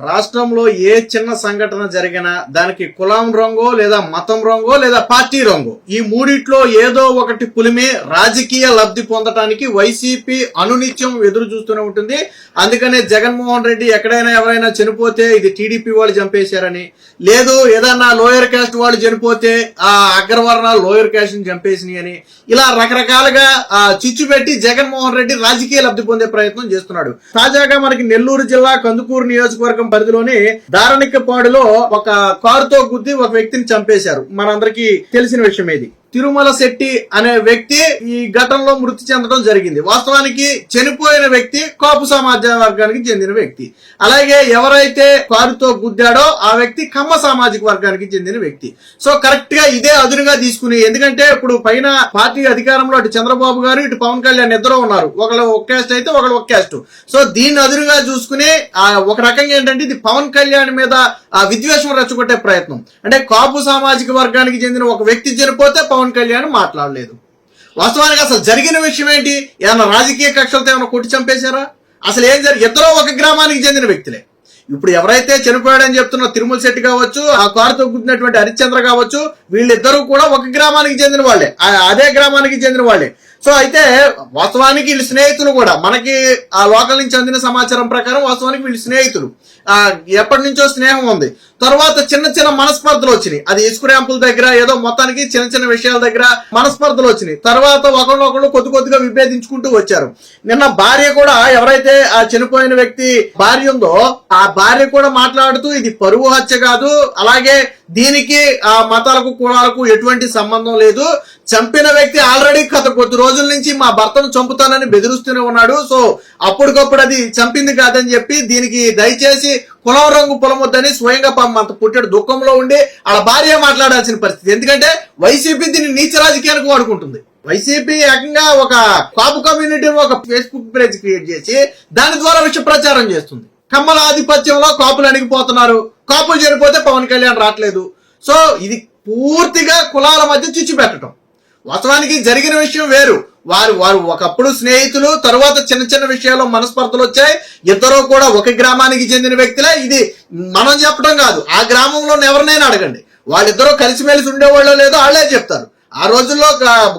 రాష్ట్రంలో ఏ చిన్న సంఘటన జరిగినా దానికి కులం రంగో లేదా మతం రంగో లేదా పార్టీ రంగో ఈ మూడిట్లో ఏదో ఒకటి పులిమే రాజకీయ లబ్ధి పొందటానికి వైసీపీ అనునిత్యం ఎదురు చూస్తూనే ఉంటుంది. అందుకనే జగన్మోహన్ రెడ్డి ఎక్కడైనా ఎవరైనా చనిపోతే ఇది టీడీపీ వాళ్ళు చంపేశారని, లేదు ఏదన్నా లోయర్ కాస్ట్ వాళ్ళు చనిపోతే ఆ అగ్రవర్ణాలు లోయర్ కాస్ట్ ని చంపేసినాయి అని, ఇలా రకరకాలుగా చిచ్చు పెట్టి జగన్మోహన్ రెడ్డి రాజకీయ లబ్ధి పొందే ప్రయత్నం చేస్తున్నాడు. తాజాగా మనకి నెల్లూరు జిల్లా కందుకూరు నియోజకవర్గం పరిధిలోని దారణిక్కపాడులో ఒక కారుతో గుద్ది ఒక వ్యక్తిని చంపేశారు. మనందరికీ తెలిసిన విషయం ఇది. తిరుమల శెట్టి అనే వ్యక్తి ఈ ఘటనలో మృతి చెందడం జరిగింది. వాస్తవానికి చనిపోయిన వ్యక్తి కాపు సామాజిక వర్గానికి చెందిన వ్యక్తి. అలాగే ఎవరైతే కారుతో గుద్దాడో ఆ వ్యక్తి కమ్మ సామాజిక వర్గానికి చెందిన వ్యక్తి. సో కరెక్ట్ గా ఇదే అదునుగా తీసుకుని, ఎందుకంటే ఇప్పుడు పైన పార్టీ అధికారంలో అటు చంద్రబాబు గారు ఇటు పవన్ కళ్యాణ్ ఇద్దరు ఉన్నారు. ఒకళ్ళు ఒక క్యాస్ట్ అయితే ఒకళ్ళు ఒక క్యాస్ట్. సో దీన్ని అదునుగా చూసుకుని ఒక రకంగా ఏంటంటే ఇది పవన్ కళ్యాణ్ మీద విద్వేషం రెచ్చగొట్టే ప్రయత్నం. అంటే కాపు సామాజిక వర్గానికి చెందిన ఒక వ్యక్తి చనిపోతే పవన్ కళ్యాణ్ మాట్లాడలేదు. వాస్తవానికి అసలు జరిగిన విషయం ఏంటి? ఏమన్నా రాజకీయ కక్షలతో ఏమైనా కొట్టి చంపేశారా? అసలు ఏం జరిగి ఇద్దరూ ఒక గ్రామానికి చెందిన వ్యక్తులే. ఇప్పుడు ఎవరైతే చనిపోయాడని చెప్తున్న తిరుమల శెట్టి కావచ్చు, ఆ కారుతో గుద్దినటువంటి హరిశ్చంద్ర కావచ్చు, వీళ్ళిద్దరూ కూడా ఒక గ్రామానికి చెందిన వాళ్ళే, అదే గ్రామానికి చెందిన వాళ్ళే. సో అయితే వాస్తవానికి వీళ్ళు స్నేహితులు కూడా. మనకి ఆ లోకల్ నుంచి అందిన సమాచారం ప్రకారం వాస్తవానికి వీళ్ళు స్నేహితులు, ఎప్పటి నుంచో స్నేహం ఉంది. తర్వాత చిన్న చిన్న మనస్పర్ధలు వచ్చినాయి. అది ఇసుక ర్యాంపుల దగ్గర ఏదో మొత్తానికి చిన్న చిన్న విషయాల దగ్గర మనస్పర్ధలు వచ్చినాయి. తర్వాత ఒకళ్ళు కొద్దిగా విభేదించుకుంటూ వచ్చారు. నిన్న భార్య కూడా, ఎవరైతే ఆ చనిపోయిన వ్యక్తి భార్య ఉందో ఆ భార్య కూడా మాట్లాడుతూ ఇది పరువు హత్య కాదు, అలాగే దీనికి ఆ మతాలకు కులాలకు ఎటువంటి సంబంధం లేదు, చంపిన వ్యక్తి ఆల్రెడీ గత కొద్ది రోజుల నుంచి మా భర్తను చంపుతానని బెదిరిస్తూనే ఉన్నాడు. సో అప్పటికప్పుడు అది చంపింది కాదని చెప్పి దీనికి దయచేసి కులం రంగు పొలమొద్దని స్వయంగా అంత పుట్టాడు దుఃఖంలో ఉండి వాళ్ళ భార్య మాట్లాడాల్సిన పరిస్థితి. ఎందుకంటే వైసీపీ దీన్ని నీచ రాజకీయానికి వాడుకుంటుంది. వైసీపీ ఏకంగా ఒక కాపు కమ్యూనిటీ ఒక ఫేస్బుక్ పేజ్ క్రియేట్ చేసి దాని ద్వారా విష ప్రచారం చేస్తుంది. కమ్మల ఆధిపత్యంలో కాపులు అణిగిపోతున్నారు, కాపులు చనిపోతే పవన్ కళ్యాణ్ రావట్లేదు. సో ఇది పూర్తిగా కులాల మధ్య చిచ్చు పెట్టడం. వాస్తవానికి జరిగిన విషయం వేరు. వారు ఒకప్పుడు స్నేహితులు, తర్వాత చిన్న చిన్న విషయాల్లో మనస్పర్ధలు వచ్చాయి. ఇద్దరు కూడా ఒక గ్రామానికి చెందిన వ్యక్తులే. ఇది మనం చెప్పడం కాదు, ఆ గ్రామంలో ఎవరినైనా అడగండి, వాళ్ళిద్దరూ కలిసిమెలిసి ఉండేవాళ్ళో లేదో వాళ్ళే చెప్తారు. ఆ రోజుల్లో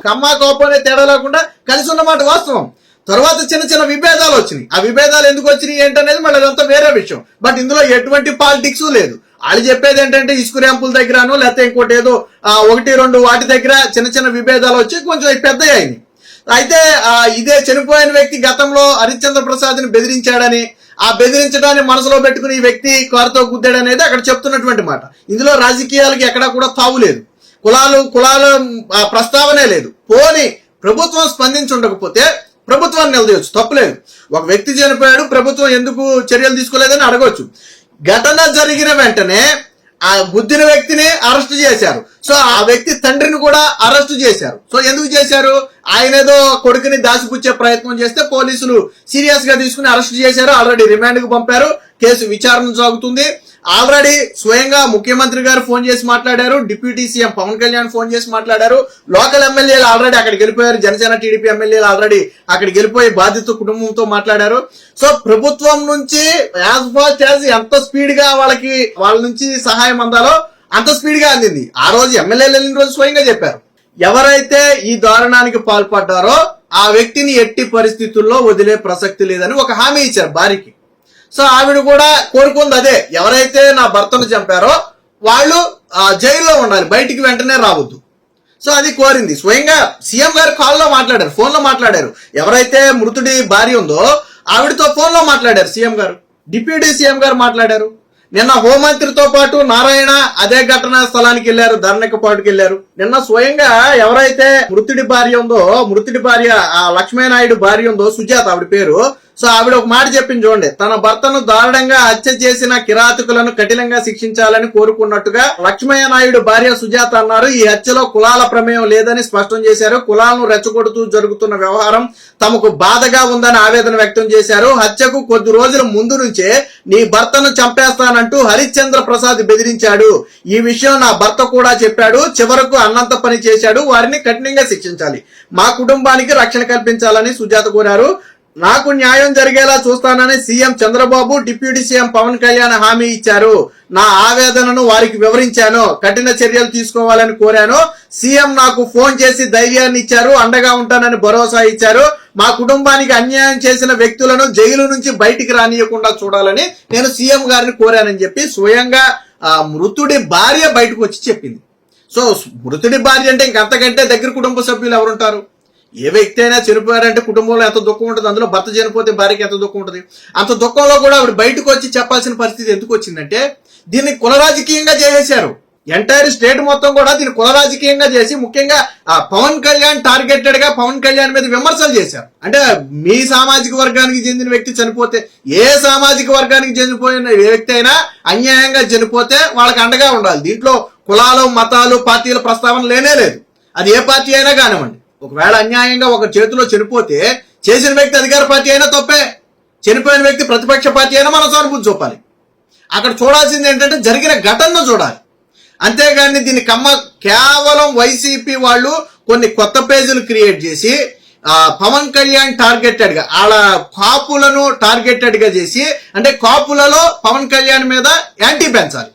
కమ్మ కోపం అనే తేడా లేకుండా కలిసి ఉన్నమాట వాస్తవం. తర్వాత చిన్న చిన్న విభేదాలు వచ్చినాయి. ఆ విభేదాలు ఎందుకు వచ్చినాయి ఏంటనేది మళ్ళీ అదంతా వేరే విషయం. బట్ ఇందులో ఎటువంటి పాలిటిక్స్ లేదు. వాళ్ళు చెప్పేది ఏంటంటే ఇసుక ర్యాంపుల దగ్గరను లేకపోతే ఇంకోటి ఏదో 1-2 వాటి దగ్గర చిన్న చిన్న విభేదాలు వచ్చి కొంచెం పెద్దవి అయింది. అయితే ఇదే చనిపోయిన వ్యక్తి గతంలో హరిశ్చంద్ర ప్రసాద్ ని బెదిరించాడని, ఆ బెదిరించడాన్ని మనసులో పెట్టుకుని ఈ వ్యక్తి కారుతో గుద్దాడనేది అక్కడ చెప్తున్నటువంటి మాట. ఇందులో రాజకీయాలకి ఎక్కడా కూడా తావు లేదు, కులాల ప్రస్తావనే లేదు. పోనీ ప్రభుత్వం స్పందించి ఉండకపోతే ప్రభుత్వాన్ని నిలదీయొచ్చు, తప్పులేదు. ఒక వ్యక్తి చనిపోయాడు, ప్రభుత్వం ఎందుకు చర్యలు తీసుకోలేదని అడగొచ్చు. ఘటన జరిగిన వెంటనే ఆ గుద్దిన వ్యక్తిని అరెస్ట్ చేశారు. సో ఆ వ్యక్తి తండ్రిని కూడా అరెస్ట్ చేశారు. సో ఎందుకు చేశారు? ఆయన ఏదో కొడుకుని దాచిపుచ్చే ప్రయత్నం చేస్తే పోలీసులు సీరియస్ గా తీసుకుని అరెస్ట్ చేశారు. ఆల్రెడీ రిమాండ్ కు పంపారు. కేసు విచారణ సాగుతుంది. ఆల్రెడీ స్వయంగా ముఖ్యమంత్రి గారు ఫోన్ చేసి మాట్లాడారు, deputy CM Pawan Kalyan phone చేసి మాట్లాడారు, లోకల్ ఎమ్మెల్యేలు ఆల్రెడీ అక్కడికి వెళ్ళిపోయారు, జనసేన టీడీపీ ఎమ్మెల్యేలు ఆల్రెడీ అక్కడికి వెళ్ళిపోయి బాధిత కుటుంబంతో మాట్లాడారు. సో ప్రభుత్వం నుంచి యాజ్ ఫాస్ట్ యాజ్ ఎంత స్పీడ్ గా వాళ్ళ నుంచి సహాయం అందాలో అంత స్పీడ్ గా అందింది. ఆ రోజు ఎమ్మెల్యేలు వెళ్ళిన రోజు స్వయంగా చెప్పారు, ఎవరైతే ఈ దారుణానికి పాల్పడ్డారో ఆ వ్యక్తిని ఎట్టి పరిస్థితుల్లో వదిలే ప్రసక్తి లేదని ఒక హామీ ఇచ్చారు భార్యకి. సో ఆవిడ కూడా కోరుకుంది అదే, ఎవరైతే నా భర్తను చంపారో వాళ్ళు జైల్లో ఉండాలి, బయటికి వెంటనే రావద్దు. సో అది కోరింది. స్వయంగా సీఎం గారు కాల్లో మాట్లాడారు, ఫోన్ లో మాట్లాడారు. ఎవరైతే మృతుడి భార్య ఉందో ఆవిడతో ఫోన్ లో మాట్లాడారు సీఎం గారు, డిప్యూటీ సీఎం గారు మాట్లాడారు. నిన్న హోంమంత్రితో పాటు నారాయణ అదే ఘటనా స్థలానికి వెళ్లారు, ధరణిక్కపాటుకి వెళ్లారు. నిన్న స్వయంగా ఎవరైతే మృతుడి భార్య ఉందో, మృతుడి భార్య లక్ష్మీనాయుడు భార్య ఉందో సుజాత ఆవిడ పేరు. సో ఆవిడ ఒక మాట చెప్పింది చూడండి, తన భర్తను దారుణంగా హత్య చేసిన కిరాతకులను కఠినంగా శిక్షించాలని కోరుకున్నట్టుగా లక్ష్మయ్య నాయుడు భార్య సుజాత అన్నారు. ఈ హత్యలో కులాల ప్రమేయం లేదని స్పష్టం చేశారు. కులాలను రెచ్చగొడుతూ జరుగుతున్న వ్యవహారం తమకు బాధగా ఉందని ఆవేదన వ్యక్తం చేశారు. హత్యకు కొద్ది రోజుల ముందు నుంచే నీ భర్తను చంపేస్తానంటూ హరిశ్చంద్ర ప్రసాద్ బెదిరించాడు. ఈ విషయం నా భర్త కూడా చెప్పాడు. చివరకు అన్నంత పని చేశాడు. వారిని కఠినంగా శిక్షించాలి, మా కుటుంబానికి రక్షణ కల్పించాలని సుజాత కోరారు. నాకు న్యాయం జరిగేలా చూస్తానని CM Chandrababu deputy CM Pawan Kalyan హామీ ఇచ్చారు. నా ఆవేదనను వారికి వివరించాను, కఠిన చర్యలు తీసుకోవాలని కోరాను. సీఎం నాకు ఫోన్ చేసి ధైర్యాన్ని ఇచ్చారు, అండగా ఉంటానని భరోసా ఇచ్చారు. మా కుటుంబానికి అన్యాయం చేసిన వ్యక్తులను జైలు నుంచి బయటికి రానియకుండా చూడాలని నేను సీఎం గారిని కోరానని చెప్పి స్వయంగా మృతుడి భార్య బయటకు వచ్చి చెప్పింది. సో మృతుడి భార్య అంటే ఇంకంతకంటే దగ్గర కుటుంబ సభ్యులు ఎవరుంటారు? ఏ వ్యక్తి అయినా చనిపోయారంటే కుటుంబంలో ఎంత దుఃఖం ఉంటుంది, అందులో భర్త చనిపోతే భార్యకి ఎంత దుఃఖం ఉంటుంది. అంత దుఃఖంలో కూడా ఆవిడ బయటకు వచ్చి చెప్పాల్సిన పరిస్థితి ఎందుకు వచ్చిందంటే దీన్ని కుల రాజకీయంగా చేసేశారు. ఎంటైర్ స్టేట్ మొత్తం కూడా దీన్ని కుల రాజకీయంగా చేసి ముఖ్యంగా పవన్ కళ్యాణ్ టార్గెటెడ్ గా పవన్ కళ్యాణ్ మీద విమర్శలు చేశారు. అంటే మీ సామాజిక వర్గానికి చెందిన వ్యక్తి చనిపోతే, ఏ సామాజిక వర్గానికి చనిపోయిన వ్యక్తి అయినా అన్యాయంగా చనిపోతే వాళ్ళకి అండగా ఉండాలి. దీంట్లో కులాలు మతాలు పార్టీల ప్రస్తావన లేనే లేదు. అది ఏ పార్టీ అయినా కానివ్వండి. ఒకవేళ అన్యాయంగా ఒక చేతిలో చనిపోతే చేసిన వ్యక్తి అధికార పార్టీ అయినా తప్పే, చనిపోయిన వ్యక్తి ప్రతిపక్ష పార్టీ అయినా మనం సానుభూతి చూపాలి. అక్కడ చూడాల్సింది ఏంటంటే జరిగిన ఘటనను చూడాలి. అంతేగాని దీన్ని కేవలం వైసీపీ వాళ్ళు కొన్ని కొత్త పేజీలు క్రియేట్ చేసి పవన్ కళ్యాణ్ టార్గెటెడ్ గా వాళ్ళ కాపులను టార్గెటెడ్ గా చేసి, అంటే కాపులలో పవన్ కళ్యాణ్ మీద యాంటీ పెంచాలి.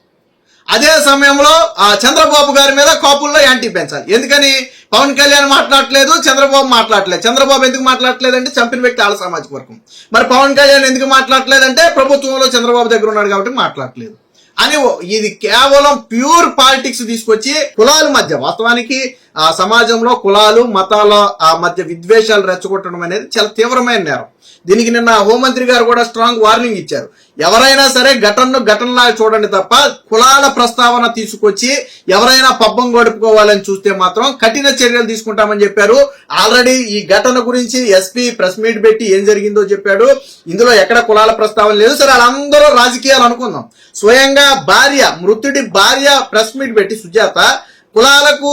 అదే సమయంలో చంద్రబాబు గారి మీద కాపుల్లో యాంటీ పెంచాలి. ఎందుకని పవన్ కళ్యాణ్ మాట్లాడట్లేదు, చంద్రబాబు మాట్లాడలేదు. చంద్రబాబు ఎందుకు మాట్లాడలేదు అంటే చంపిన వ్యక్తి వాళ్ళ సామాజిక వర్గం. మరి పవన్ కళ్యాణ్ ఎందుకు మాట్లాడలేదంటే ప్రభుత్వంలో చంద్రబాబు దగ్గర ఉన్నాడు కాబట్టి మాట్లాడలేదు అని. ఇది కేవలం ప్యూర్ పాలిటిక్స్ తీసుకొచ్చి కులాల మధ్య, వాస్తవానికి సమాజంలో కులాలు మతాల మధ్య విద్వేషాలు రెచ్చగొట్టడం అనేది చాలా తీవ్రమైన నేరం. దీనికి నిన్న హోంమంత్రి గారు కూడా స్ట్రాంగ్ వార్నింగ్ ఇచ్చారు. ఎవరైనా సరే ఘటనలాగా చూడండి తప్ప కులాల ప్రస్తావన తీసుకొచ్చి ఎవరైనా పబ్బం గడుపుకోవాలని చూస్తే మాత్రం కఠిన చర్యలు తీసుకుంటామని చెప్పారు. ఆల్రెడీ ఈ ఘటన గురించి ఎస్పీ ప్రెస్ మీట్ పెట్టి ఏం జరిగిందో చెప్పాడు. ఇందులో ఎక్కడ కులాల ప్రస్తావన లేదు. సరే వాళ్ళందరూ రాజకీయాలు అనుకుందాం. స్వయంగా మృతుడి భార్య ప్రెస్ మీట్ పెట్టి సుజాత కులాలకు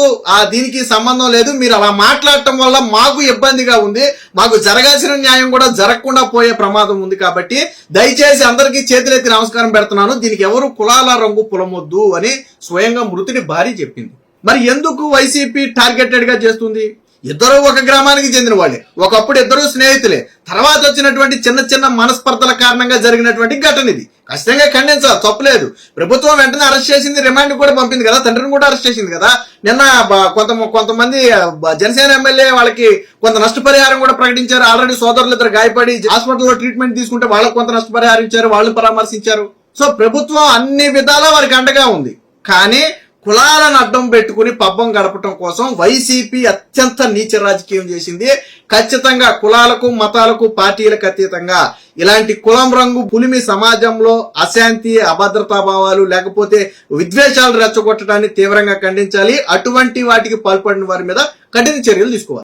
దీనికి సంబంధం లేదు, మీరు అలా మాట్లాడటం వల్ల మాకు ఇబ్బందిగా ఉంది, మాకు జరగాల్సిన న్యాయం కూడా జరగకుండా పోయే ప్రమాదం ఉంది, కాబట్టి దయచేసి అందరికీ చేతులెత్తి నమస్కారం పెడుతున్నాను, దీనికి ఎవరు కులాల రంగు పులమొద్దు అని స్వయంగా మృతుడి భార్య చెప్పింది. మరి ఎందుకు వైసీపీ టార్గెటెడ్ గా చేస్తుంది? ఇద్దరు ఒక గ్రామానికి చెందిన వాళ్ళే, ఒకప్పుడు ఇద్దరు స్నేహితులే, తర్వాత వచ్చినటువంటి చిన్న చిన్న మనస్పర్ధల కారణంగా జరిగినటువంటి ఘటన ఇది. ఖచ్చితంగా ఖండించాలి, తప్పులేదు. ప్రభుత్వం వెంటనే అరెస్ట్ చేసింది, రిమాండ్ కూడా పంపింది కదా, తండ్రిని కూడా అరెస్ట్ చేసింది కదా. నిన్న కొంతమంది జనసేన ఎమ్మెల్యే వాళ్ళకి కొంత నష్టపరిహారం కూడా ప్రకటించారు. ఆల్రెడీ సోదరులు ఇద్దరు గాయపడి హాస్పిటల్లో ట్రీట్మెంట్ తీసుకుంటే వాళ్ళకి కొంత నష్టపరిహారం ఇచ్చారు, వాళ్ళు పరామర్శించారు. సో ప్రభుత్వం అన్ని విధాలా వారికి అండగా ఉంది. కానీ కులాలను అడ్డం పెట్టుకుని పబ్బం గడపటం కోసం వైసీపీ అత్యంత నీచ రాజకీయం చేసింది. ఖచ్చితంగా కులాలకు మతాలకు పార్టీలకు అతీతంగా ఇలాంటి కులం రంగు పులిమి సమాజంలో అశాంతి అభద్రతా భావాలు లేకపోతే విద్వేషాలు రెచ్చగొట్టడాన్ని తీవ్రంగా ఖండించాలి. అటువంటి వాటికి పాల్పడిన వారి మీద కఠిన చర్యలు తీసుకోవాలి.